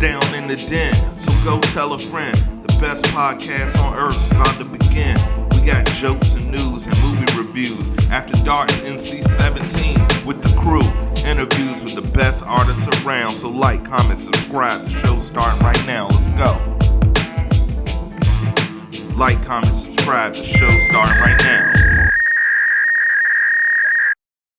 down in the den, so go tell a friend. The best podcast on earth's about to begin. We got jokes and news and movie reviews. After Dark NC-17 with the crew. Interviews with the best artists around. So like, comment, subscribe. The show's starting right now. Let's go. Like, comment, subscribe. The show's starting right now.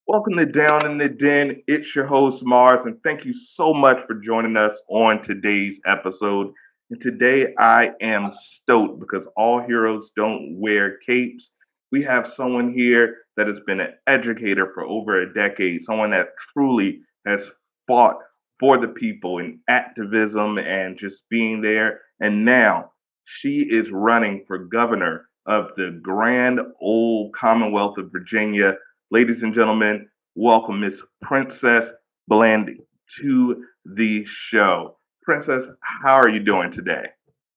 Welcome to Down in the Den. It's your host, Marz, and thank you so much for joining us on today's episode. And today I am stoked because all heroes don't wear capes. We have someone here that has been an educator for over a decade, someone that truly has fought for the people in activism and just being there. And now she is running for governor of the grand old Commonwealth of Virginia. Ladies and gentlemen, welcome Miss Princess Blandy to the show. Princess, how are you doing today?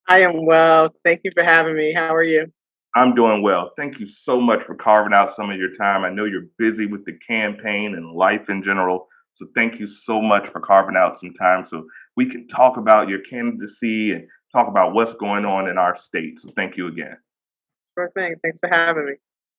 I am well. Thank you for having me. How are you? I'm doing well. Thank you so much for carving out some of your time. I know you're busy with the campaign and life in general. So thank you so much for carving out some time so we can talk about your candidacy and talk about what's going on in our state. So thank you again. Sure thing. Thanks for having me.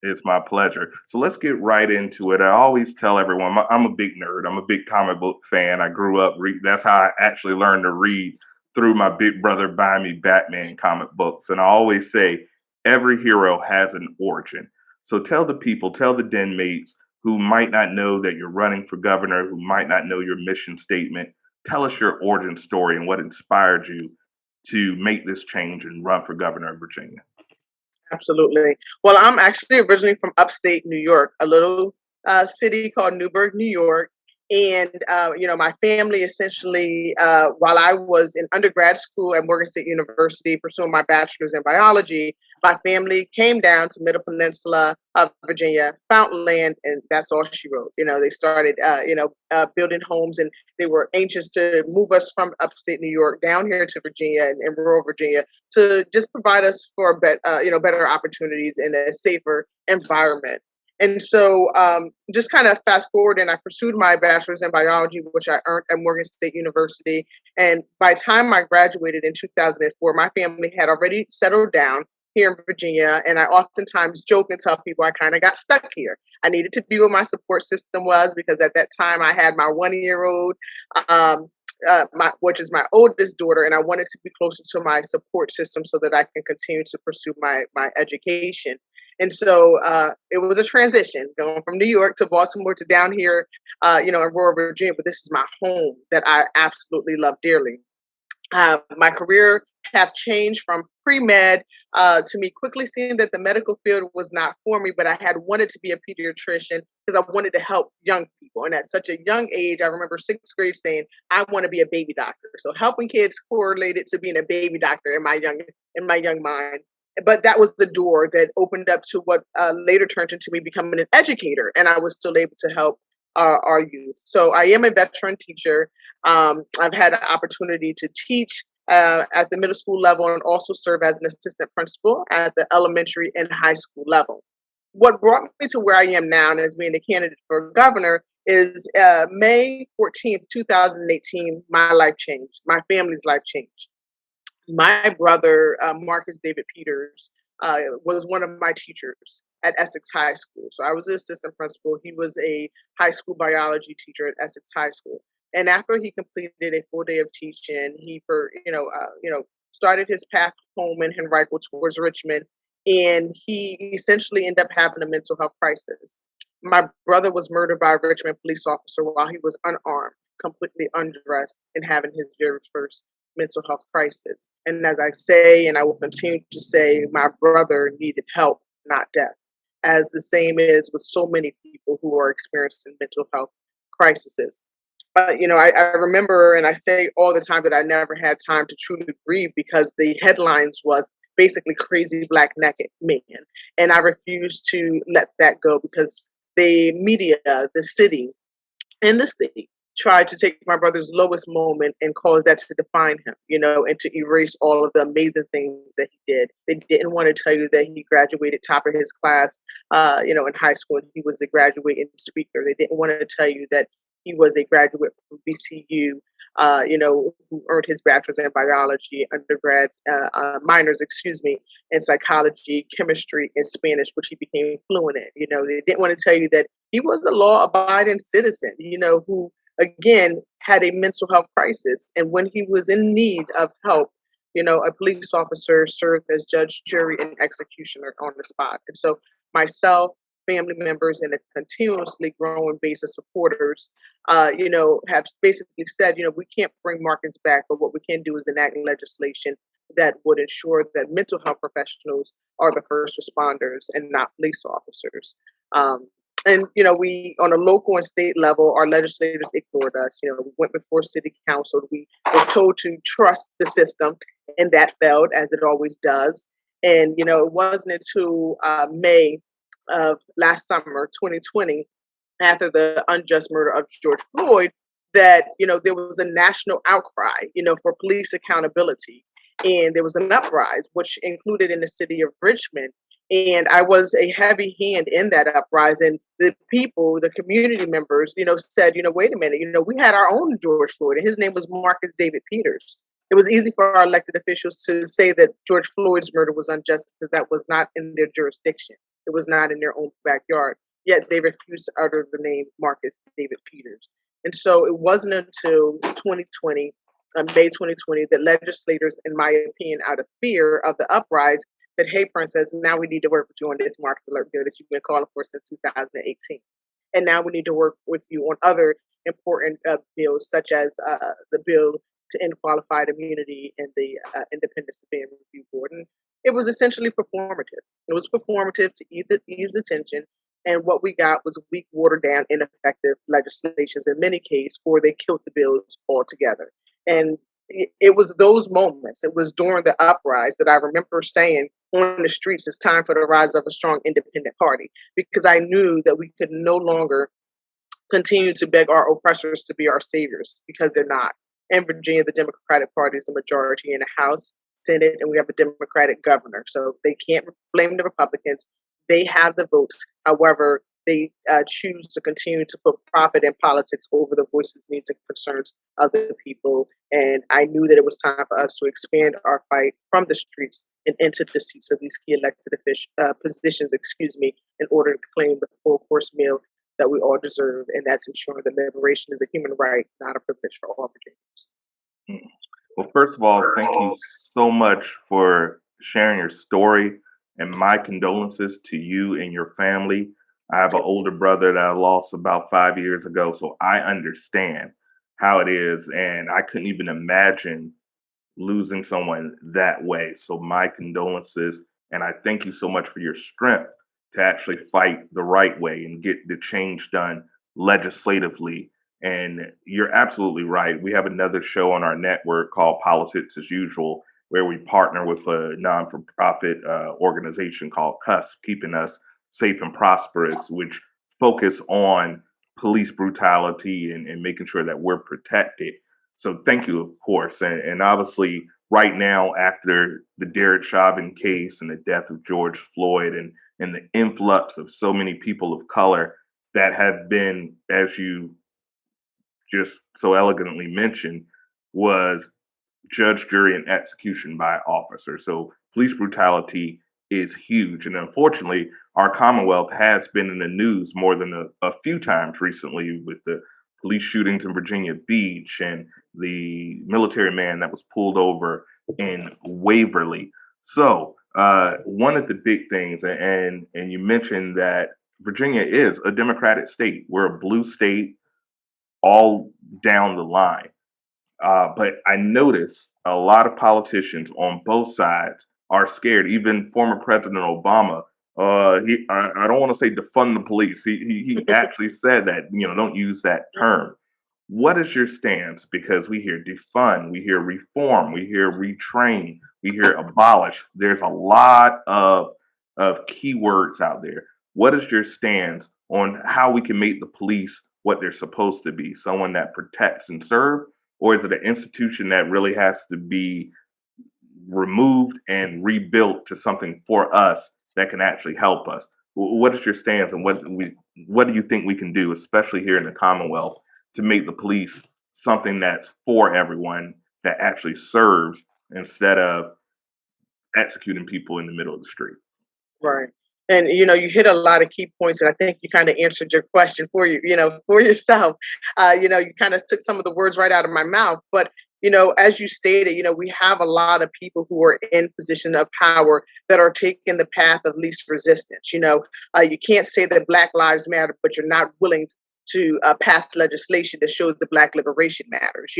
It's my pleasure. So let's get right into it. I always tell everyone I'm a big nerd. I'm a big comic book fan. I grew up that's how I actually learned to read, through my big brother buying me Batman comic books. And I always say every hero has an origin. So tell the people, tell the den mates who might not know that you're running for governor, who might not know your mission statement. Tell us your origin story and what inspired you to make this change and run for governor of Virginia. Absolutely. Well, I'm actually originally from upstate New York, a little city called Newburgh, New York. And, my family essentially, while I was in undergrad school at Morgan State University pursuing my bachelor's in biology, my family came down to Middle Peninsula of Virginia, found land, and that's all she wrote. They started, building homes, and they were anxious to move us from upstate New York down here to Virginia and rural Virginia to just provide us for better opportunities in a safer environment. And so just kind of fast forward, and I pursued my bachelor's in biology, which I earned at Morgan State University. And by the time I graduated in 2004, my family had already settled down here in Virginia. And I oftentimes joke and tell people I kind of got stuck here. I needed to be where my support system was, because at that time I had my 1-year-old, which is my oldest daughter, and I wanted to be closer to my support system so that I can continue to pursue my education. And so it was a transition going from New York to Baltimore to down here, in rural Virginia. But this is my home that I absolutely love dearly. My career have changed from pre-med to me quickly seeing that the medical field was not for me, but I had wanted to be a pediatrician because I wanted to help young people. And at such a young age, I remember 6th grade saying, I want to be a baby doctor. So helping kids correlated to being a baby doctor in my young mind. But that was the door that opened up to what later turned into me becoming an educator, and I was still able to help our youth. So I am a veteran teacher. I've had an opportunity to teach at the middle school level and also serve as an assistant principal at the elementary and high school level. What brought me to where I am now and as being a candidate for governor is May 14th, 2018, my life changed. My family's life changed. My brother, Marcus David Peters, was one of my teachers at Essex High School. So I was the assistant principal. He was a high school biology teacher at Essex High School. And after he completed a full day of teaching, he started his path home in Henrico towards Richmond. And he essentially ended up having a mental health crisis. My brother was murdered by a Richmond police officer while he was unarmed, completely undressed, and having his very first mental health crisis. And as I say, and I will continue to say, my brother needed help, not death, as the same is with so many people who are experiencing mental health crises. I remember, and I say all the time, that I never had time to truly grieve because the headlines was basically crazy black naked man. And I refused to let that go because the media, the city, and the state tried to take my brother's lowest moment and cause that to define him, and to erase all of the amazing things that he did. They didn't want to tell you that he graduated top of his class, in high school, and he was the graduating speaker. They didn't want to tell you that he was a graduate from VCU, who earned his bachelor's in biology, minors, in psychology, chemistry, and Spanish, which he became fluent in. They didn't want to tell you that he was a law-abiding citizen, who again had a mental health crisis, and when he was in need of help, a police officer served as judge, jury, and executioner on the spot. And so myself, family members, and a continuously growing base of supporters, have basically said, we can't bring Marcus back, but what we can do is enact legislation that would ensure that mental health professionals are the first responders and not police officers. And we, on a local and state level, our legislators ignored us. We went before city council. We were told to trust the system, and that failed, as it always does. And it wasn't until May of last summer, 2020, after the unjust murder of George Floyd, that there was a national outcry, for police accountability, and there was an uprising, which included in the city of Richmond. And I was a heavy hand in that uprising. The people, the community members, said, wait a minute, we had our own George Floyd, and his name was Marcus David Peters. It was easy for our elected officials to say that George Floyd's murder was unjust because that was not in their jurisdiction. It was not in their own backyard. Yet they refused to utter the name Marcus David Peters. And so it wasn't until 2020, May 2020, that legislators, in my opinion, out of fear of the uprising, said, hey, Princess, now we need to work with you on this Marcus Alert bill that you've been calling for since 2018. And now we need to work with you on other important bills, such as the bill to end qualified immunity and the Independent Civilian Review Board. And it was essentially performative. It was performative to ease the tension. And what we got was weak, watered down, ineffective legislations in many cases, or they killed the bills altogether. And it was those moments, it was during the uprising that I remember saying on the streets, it's time for the rise of a strong independent party, because I knew that we could no longer continue to beg our oppressors to be our saviors, because they're not. In Virginia, the Democratic Party is the majority in the House, Senate, and we have a Democratic governor. So they can't blame the Republicans. They have the votes. However, they choose to continue to put profit in politics over the voices, needs, and concerns of the people. And I knew that it was time for us to expand our fight from the streets and into the seats of these key elected positions, in order to claim the full course meal that we all deserve. And that's ensuring that liberation is a human right, not a privilege for all Virginians. Well, first of all, thank you so much for sharing your story, and my condolences to you and your family. I have an older brother that I lost about 5 years ago, so I understand how it is, and I couldn't even imagine losing someone that way. So my condolences, and I thank you so much for your strength to actually fight the right way and get the change done legislatively. And you're absolutely right. We have another show on our network called Politics as Usual, where we partner with a non-for-profit organization called CUSP, Keeping Us Safe and Prosperous, which focus on police brutality and making sure that we're protected. So thank you, of course. And obviously, right now, after the Derek Chauvin case and the death of George Floyd and the influx of so many people of color that have been, as you just so elegantly mentioned, was judge, jury, and execution by officer. So police brutality is huge. And unfortunately, our Commonwealth has been in the news more than a few times recently with the police shootings in Virginia Beach and the military man that was pulled over in Waverly. So one of the big things, and you mentioned that Virginia is a Democratic state. We're a blue state all down the line. But I notice a lot of politicians on both sides are scared. Even former President Obama, I don't want to say defund the police. He actually said that, don't use that term. What is your stance? Because we hear defund, we hear reform, we hear retrain, we hear abolish. There's a lot of keywords out there. What is your stance on how we can make the police what they're supposed to be? Someone that protects and serves, or is it an institution that really has to be removed and rebuilt to something for us that can actually help us? What is your stance, and what do you think we can do, especially here in the Commonwealth, to make the police something that's for everyone that actually serves instead of executing people in the middle of the street. Right. And you hit a lot of key points, and I think you kind of answered your question for for yourself. You kind of took some of the words right out of my mouth. But as you stated, we have a lot of people who are in position of power that are taking the path of least resistance. You can't say that Black Lives Matter, but you're not willing to pass legislation that shows the Black liberation matters.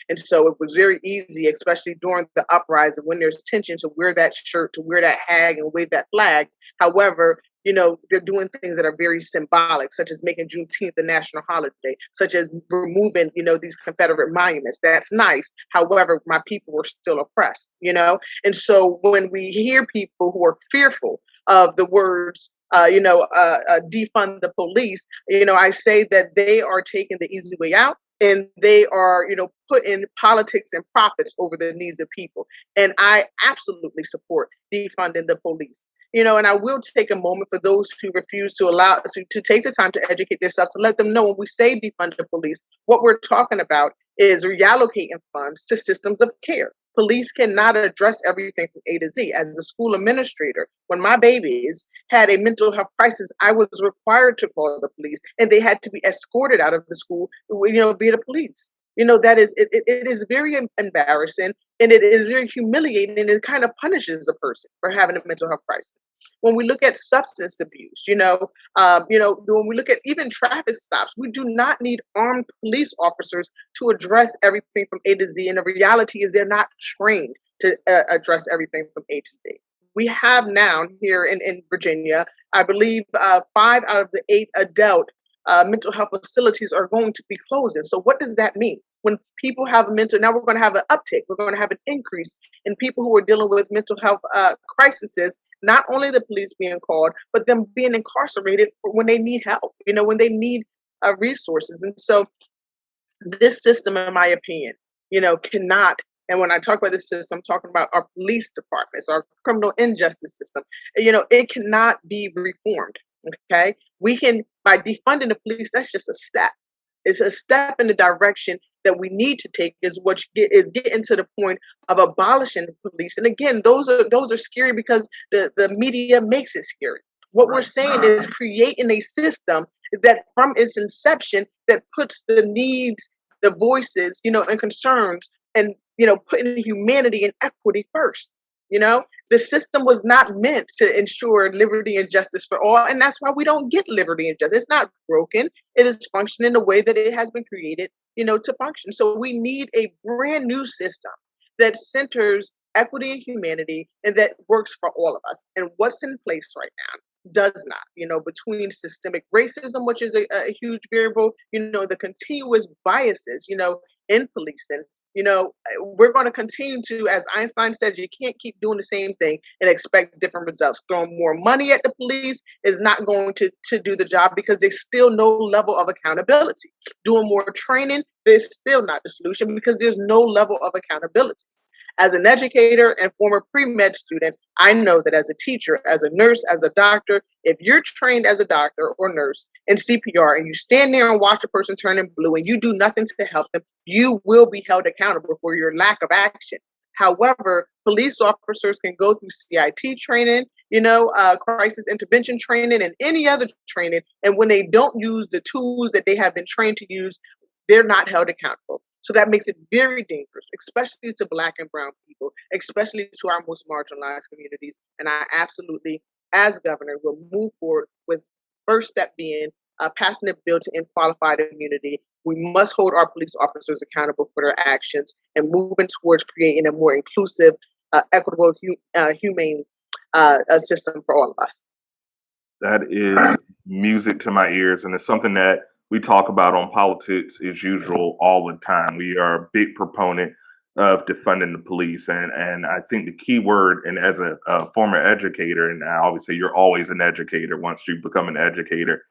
And so it was very easy, especially during the uprising, when there's tension, to wear that shirt, to wear that hag, and wave that flag. However, they're doing things that are very symbolic, such as making Juneteenth a national holiday, such as removing, these Confederate monuments. That's nice. However, my people were still oppressed. And so when we hear people who are fearful of the words, defund the police, I say that they are taking the easy way out, and they are, putting politics and profits over the needs of people. And I absolutely support defunding the police. And I will take a moment for those who refuse to allow to take the time to educate themselves, to let them know when we say defund the police, what we're talking about is reallocating funds to systems of care. Police cannot address everything from A to Z. As a school administrator, when my babies had a mental health crisis, I was required to call the police, and they had to be escorted out of the school, via the police. That is, it is very embarrassing, and it is very humiliating, and it kind of punishes the person for having a mental health crisis. When we look at substance abuse, when we look at even traffic stops, we do not need armed police officers to address everything from A to Z. And the reality is they're not trained to address everything from A to Z. We have now here in Virginia, I believe 5 out of the 8 adult mental health facilities are going to be closing. So what does that mean? When people have now we're going to have an uptick. We're going to have an increase in people who are dealing with mental health crises. Not only the police being called, but them being incarcerated when they need help. When they need resources. And so this system, in my opinion, cannot. And when I talk about this system, I'm talking about our police departments, our criminal injustice system. It cannot be reformed. Okay, we can, by defunding the police. That's just a step. It's a step in the direction that we need to take. Is getting to the point of abolishing the police. And again, those are scary because the media makes it scary. What we're saying is creating a system that, from its inception, that puts the needs, the voices, and concerns, and putting humanity and equity first. The system was not meant to ensure liberty and justice for all, and that's why we don't get liberty and justice. It's not broken; it is functioning the way that it has been created, to function. So we need a brand new system that centers equity and humanity, and that works for all of us. And what's in place right now does not. Between systemic racism, which is a huge variable, the continuous biases, in policing. We're going to continue to, as Einstein said, you can't keep doing the same thing and expect different results. Throwing more money at the police is not going to do the job, because there's still no level of accountability. Doing more training is still not the solution, because there's no level of accountability. As an educator and former pre-med student, I know that as a teacher, as a nurse, as a doctor, if you're trained as a doctor or nurse in CPR and you stand there and watch a person turning blue and you do nothing to help them, you will be held accountable for your lack of action. However, police officers can go through CIT training, crisis intervention training, and any other training. And when they don't use the tools that they have been trained to use, they're not held accountable. So that makes it very dangerous, especially to Black and brown people, especially to our most marginalized communities. And I absolutely, as governor, will move forward with first step being passing a bill to end qualified immunity. We must hold our police officers accountable for their actions, and moving towards creating a more inclusive, equitable, humane system for all of us. That is music to my ears, and it's something that we talk about on Politics as Usual all the time. We are a big proponent of defunding the police, and I think the key word, and as a former educator, and I always say you're always an educator once you become an educator,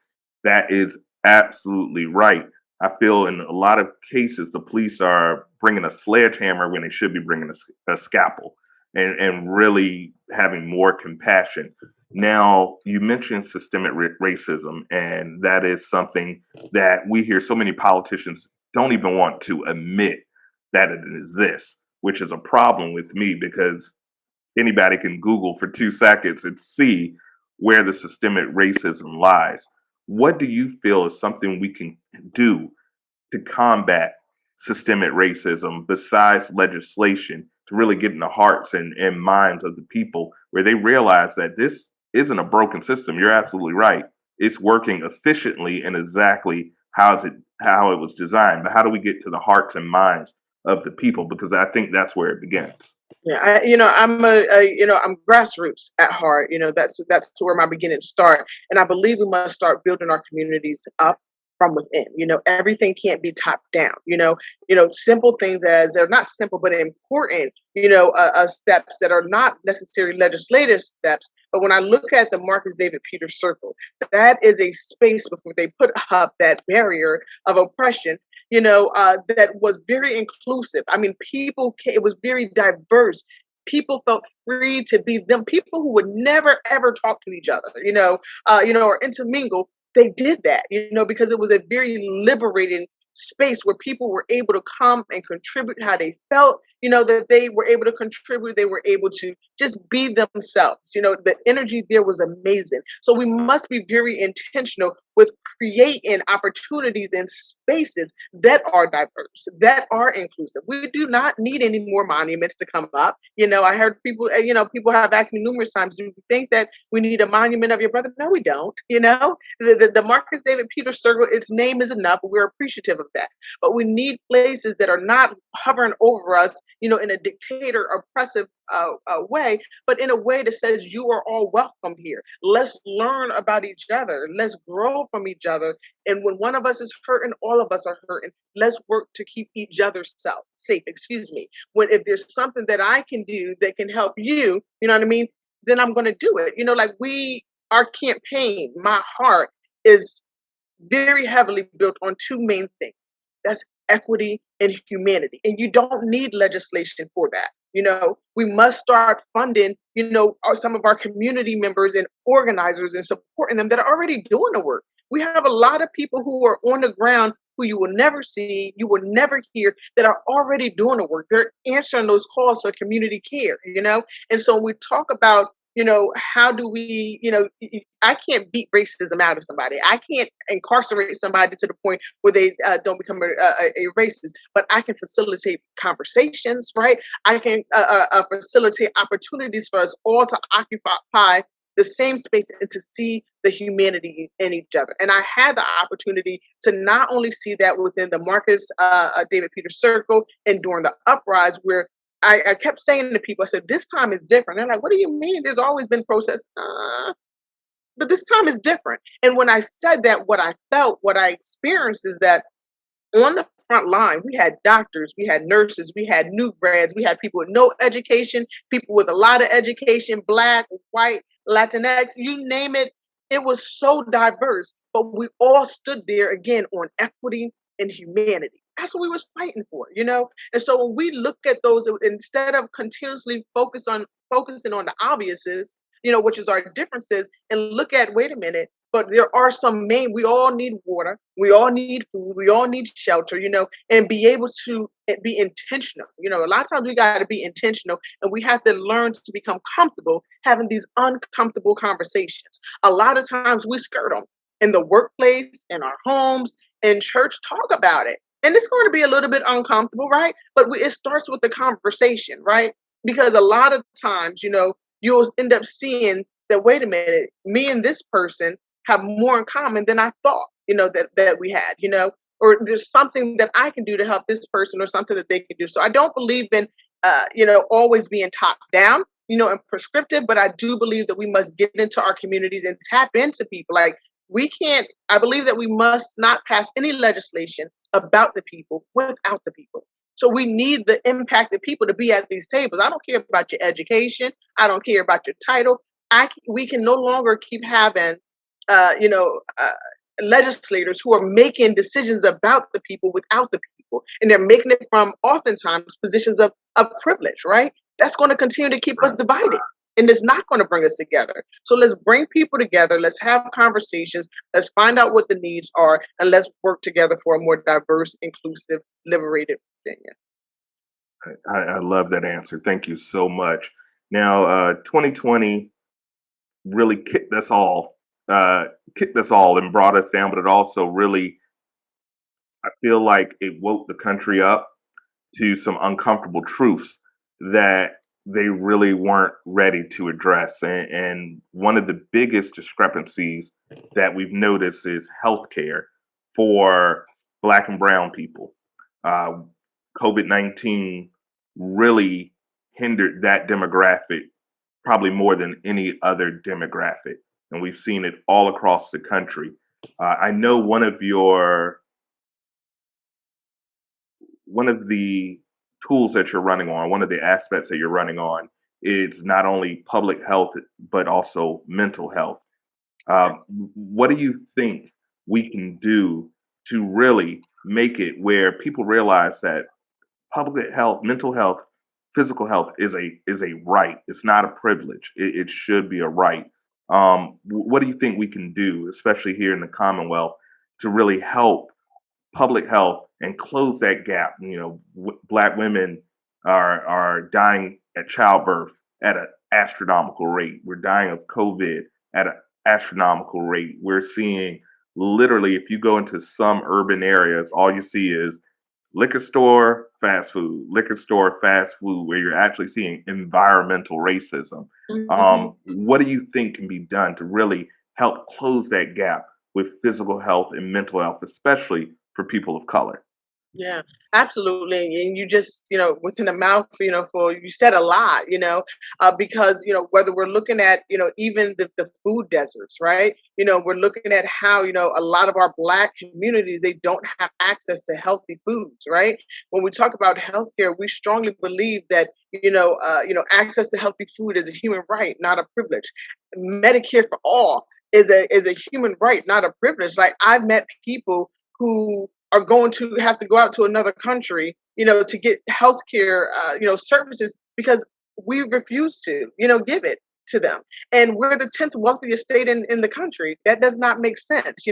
that is absolutely right. I feel in a lot of cases the police are bringing a sledgehammer when they should be bringing a scalpel, and really having more compassion. Now, you mentioned systemic racism, and that is something that we hear so many politicians don't even want to admit that it exists, which is a problem with me because anybody can Google for 2 seconds and see where the systemic racism lies. What do you feel is something we can do to combat systemic racism besides legislation to really get in the hearts and minds of the people where they realize that this isn't a broken system? You're absolutely right. It's working efficiently and exactly how it was designed. But how do we get to the hearts and minds of the people? Because I think that's where it begins. Yeah, I'm grassroots at heart. That's where my beginnings start, and I believe we must start building our communities up from within. Everything can't be top down. Simple things as they're not simple but important. Steps that are not necessarily legislative steps. But when I look at the Marcus David Peters Circle, that is a space before they put up that barrier of oppression, that was very inclusive. I mean, it was very diverse. People felt free to be them. People who would never ever talk to each other, or intermingle. They did that, because it was a very liberating space where people were able to come and contribute how they felt, that they were able to contribute. They were able to just be themselves. The energy there was amazing. So we must be very intentional with creating opportunities and spaces that are diverse, that are inclusive. We do not need any more monuments to come up. I heard people have asked me numerous times, do you think that we need a monument of your brother? No, we don't. The Marcus David Peters Circle, its name is enough. We're appreciative of that. But we need places that are not hovering over us, in a dictator, oppressive way, but in a way that says you are all welcome here. Let's learn about each other. Let's grow from each other. And when one of us is hurting, all of us are hurting. Let's work to keep each other safe. Excuse me. If there's something that I can do that can help you, you know what I mean? Then I'm going to do it. Our campaign, my heart is very heavily built on two main things. That's equity and humanity. And you don't need legislation for that. We must start funding, some of our community members and organizers and supporting them that are already doing the work. We have a lot of people who are on the ground who you will never see, you will never hear, that are already doing the work. They're answering those calls for community care, And so when we talk about, how do we, I can't beat racism out of somebody. I can't incarcerate somebody to the point where they don't become a racist, but I can facilitate conversations, right? I can facilitate opportunities for us all to occupy the same space and to see the humanity in each other. And I had the opportunity to not only see that within the Marcus David Peters Circle and during the uprise, where I kept saying to people, I said, this time is different. They're like, what do you mean? There's always been protests. But this time is different. And when I said that, what I felt, what I experienced is that on the front line, we had doctors, we had nurses, we had new grads, we had people with no education, people with a lot of education, Black, white, Latinx, you name it. It was so diverse, but we all stood there again on equity and humanity. That's what we was fighting for, And so when we look at those, instead of continuously focusing on the obviouses, which is our differences, and look at, wait a minute, but there are we all need water, we all need food, we all need shelter, and be able to be intentional. A lot of times we got to be intentional, and we have to learn to become comfortable having these uncomfortable conversations. A lot of times we skirt them in the workplace, in our homes, in church, talk about it. And it's going to be a little bit uncomfortable, right? But it starts with the conversation, right? Because a lot of times, you'll end up seeing that, wait a minute, me and this person have more in common than I thought, that we had, or there's something that I can do to help this person or something that they can do. So I don't believe in, always being top down, and prescriptive, but I do believe that we must get into our communities and tap into people. Like, I believe that we must not pass any legislation about the people without the people. So we need the impacted people to be at these tables. I don't care about your education. I don't care about your title. We can no longer keep having, legislators who are making decisions about the people without the people. And they're making it from oftentimes positions of privilege, right? That's going to continue to keep us divided. and it's not going to bring us together. So let's bring people together. Let's have conversations. Let's find out what the needs are, and let's work together for a more diverse, inclusive, liberated Virginia. I love that answer. Thank you so much. Now, 2020 really kicked us all and brought us down, but it also really, I feel like it woke the country up to some uncomfortable truths that they really weren't ready to address. And one of the biggest discrepancies that we've noticed is healthcare for Black and Brown people. Uh, COVID 19 really hindered that demographic probably more than any other demographic. And we've seen it all across the country. I know one of the tools that you're running on, one of the aspects that you're running on is not only public health, but also mental health. What do you think we can do to really make it where people realize that public health, mental health, physical health is a right. It's not a privilege. It should be a right. What do you think we can do, especially here in the Commonwealth, to really help public health and close that gap? You know, Black women are dying at childbirth at an astronomical rate. We're dying of COVID at an astronomical rate. We're seeing literally, if you go into some urban areas, all you see is liquor store, fast food, where you're actually seeing environmental racism. Mm-hmm. What do you think can be done to really help close that gap with physical health and mental health, especially for people of color? Yeah, absolutely. And you just, within a mouth, for you said a lot, because, whether we're looking at, even the food deserts, right? We're looking at how, a lot of our Black communities, they don't have access to healthy foods, right? When we talk about healthcare, we strongly believe that, access to healthy food is a human right, not a privilege. Medicare for all is a human right, not a privilege. Like I've met people who are going to have to go out to another country, to get healthcare, services because we refuse to, give it to them. And we're the 10th wealthiest state in the country. That does not make sense,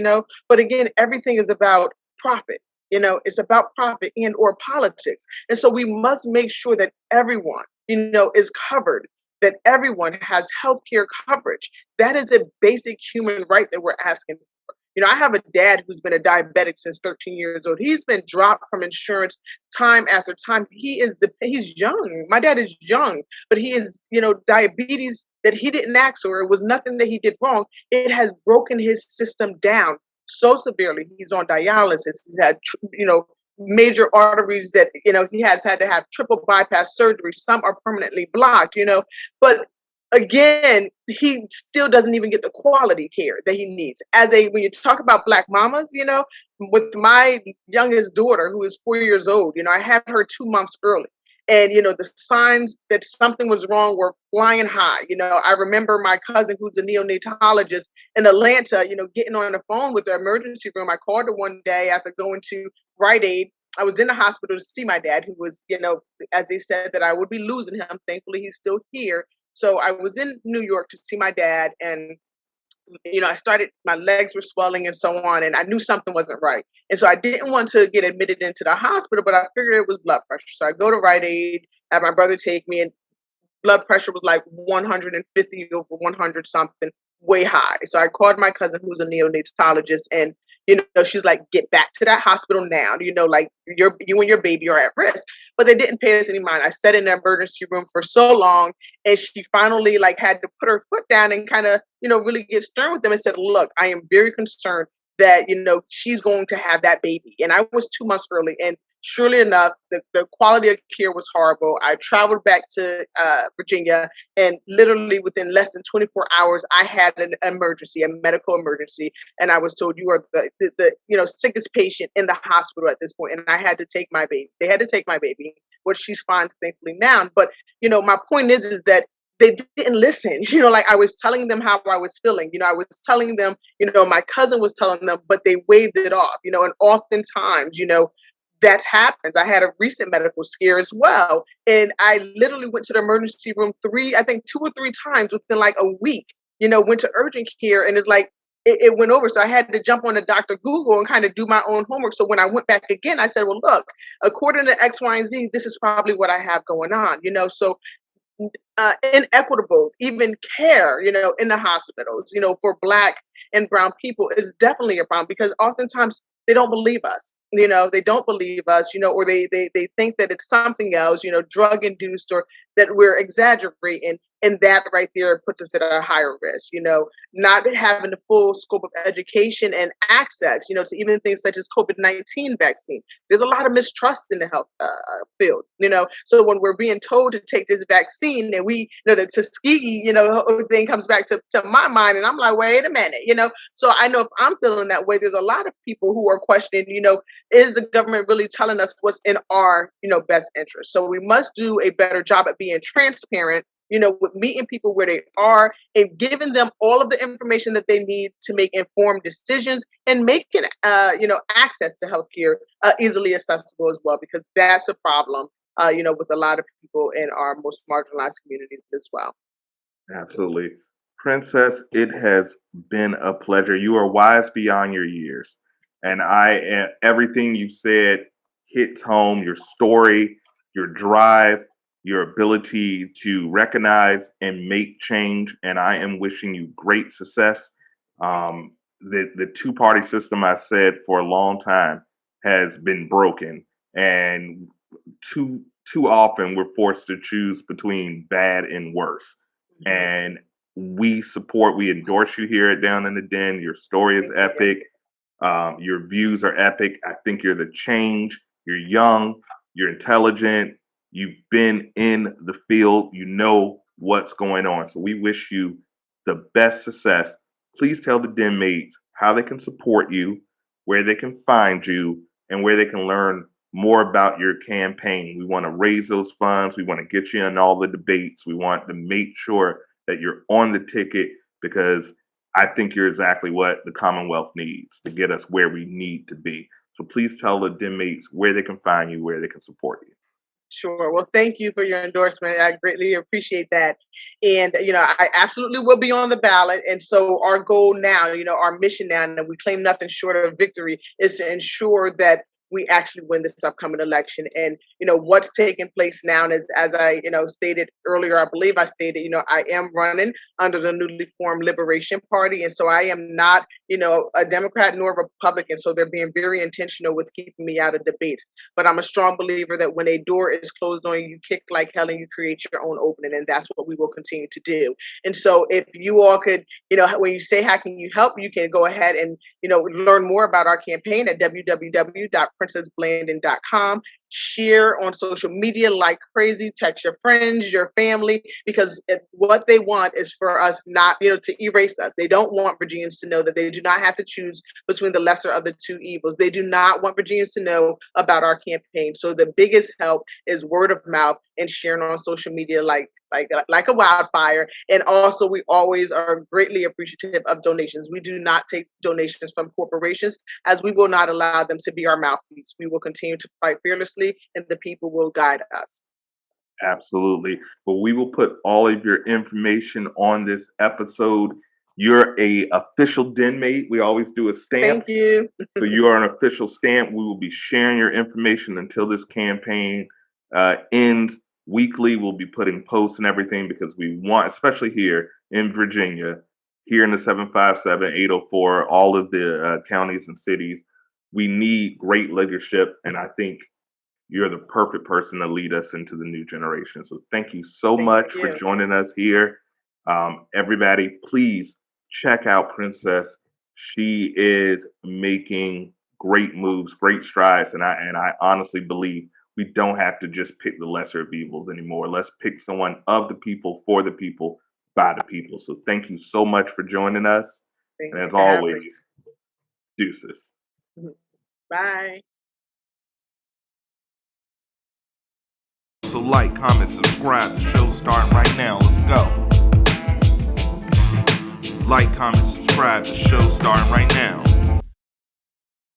But again, everything is about profit. It's about profit and or politics. And so we must make sure that everyone, is covered, that everyone has healthcare coverage. That is a basic human right that we're asking. I have a dad who's been a diabetic since 13 years old. He's been dropped from insurance time after time. He's young. My dad is young, but he is, diabetes that he didn't ask for. It was nothing that he did wrong. It has broken his system down so severely. He's on dialysis. He's had, major arteries that, he has had to have triple bypass surgery. Some are permanently blocked, but again, he still doesn't even get the quality care that he needs. When you talk about Black mamas, with my youngest daughter, who is 4 years old, I had her 2 months early. And, the signs that something was wrong were flying high. I remember my cousin, who's a neonatologist in Atlanta, getting on the phone with the emergency room. I called her one day after going to Rite Aid. I was in the hospital to see my dad, who was, as they said, that I would be losing him. Thankfully, he's still here. So I was in New York to see my dad, and my legs were swelling and so on, and I knew something wasn't right. And so I didn't want to get admitted into the hospital, but I figured it was blood pressure. So I go to Rite Aid, have my brother take me, and blood pressure was like 150 over 100 something, way high. So I called my cousin, who's a neonatologist, and she's like, get back to that hospital now. Like you and your baby are at risk. But they didn't pay us any mind. I sat in the emergency room for so long, and she finally had to put her foot down and kind of, really get stern with them and said, look, I am very concerned that, she's going to have that baby. And I was 2 months early. And surely enough, the quality of care was horrible. I traveled back to Virginia, and literally within less than 24 hours, I had an emergency, a medical emergency. And I was told, you are the sickest patient in the hospital at this point. And I had to take my baby. They had to take my baby, which she's fine, thankfully now. But, my point is that they didn't listen. Like I was telling them how I was feeling. I was telling them, my cousin was telling them, but they waved it off, and oftentimes, that happens. I had a recent medical scare as well, and I literally went to the emergency room I think 2 or 3 times within like a week. Went to urgent care, and it's like it went over. So I had to jump on the Dr. Google and kind of do my own homework. So when I went back again, I said, well, look, according to X, Y, and Z, this is probably what I have going on. So inequitable, even care, in the hospitals, for Black and brown people is definitely a problem because oftentimes they don't believe us. They don't believe us, or they think that it's something else, drug induced, or that we're exaggerating. And that right there puts us at a higher risk, not having the full scope of education and access, to even things such as COVID-19 vaccine. There's a lot of mistrust in the health field, So when we're being told to take this vaccine, and the Tuskegee, thing comes back to my mind, and I'm like, wait a minute, So I know if I'm feeling that way, there's a lot of people who are questioning, is the government really telling us what's in our, best interest? So we must do a better job at being transparent, with meeting people where they are and giving them all of the information that they need to make informed decisions and making, access to healthcare easily accessible as well, because that's a problem, with a lot of people in our most marginalized communities as well. Absolutely. Princess, it has been a pleasure. You are wise beyond your years. And everything you said hits home, your story, your drive, your ability to recognize and make change. And I am wishing you great success. The two-party system, I said for a long time, has been broken. And too often we're forced to choose between bad and worse. And we endorse you here at Down in the Den. Your story is epic. Your views are epic. I think you're the change. You're young. You're intelligent. You've been in the field. You know what's going on. So we wish you the best success. Please tell the Den mates how they can support you, where they can find you, and where they can learn more about your campaign. We want to raise those funds. We want to get you in all the debates. We want to make sure that you're on the ticket, because I think you're exactly what the Commonwealth needs to get us where we need to be. So please tell the Den mates where they can find you, where they can support you. Sure. Well, thank you for your endorsement. I greatly appreciate that. And, I absolutely will be on the ballot. And so our goal now, our mission now, and we claim nothing short of victory, is to ensure that we actually win this upcoming election. And, what's taking place now is, as I, stated earlier, I believe I stated, I am running under the newly formed Liberation Party. And so I am not, a Democrat nor a Republican. So they're being very intentional with keeping me out of debates. But I'm a strong believer that when a door is closed on you, you kick like hell and you create your own opening. And that's what we will continue to do. And so if you all could, when you say, how can you help, you can go ahead and, learn more about our campaign at www.princessblandon.com. Share on social media like crazy, text your friends, your family, because what they want is for us not, to erase us. They don't want Virginians to know that they do not have to choose between the lesser of the two evils. They do not want Virginians to know about our campaign. So the biggest help is word of mouth and sharing on social media like a wildfire. And also, we always are greatly appreciative of donations. We do not take donations from corporations, as we will not allow them to be our mouthpiece. We will continue to fight fearlessly, and the people will guide us. Absolutely. But we will put all of your information on this episode. You're a official Den mate. We always do a stamp. Thank you. So you are an official stamp. We will be sharing your information until this campaign ends. Weekly, we'll be putting posts and everything, because we want, especially here in Virginia, here in the 757, 804, all of the counties and cities, we need great leadership. And I think you're the perfect person to lead us into the new generation. So thank you so much for joining us here. Everybody, please check out Princess. She is making great moves, great strides. And I honestly believe we don't have to just pick the lesser of evils anymore. Let's pick someone of the people, for the people, by the people. So thank you so much for joining us. And as always, deuces. Bye. So like, comment, subscribe. The show's starting right now. Let's go. Like, comment, subscribe. The show's starting right now.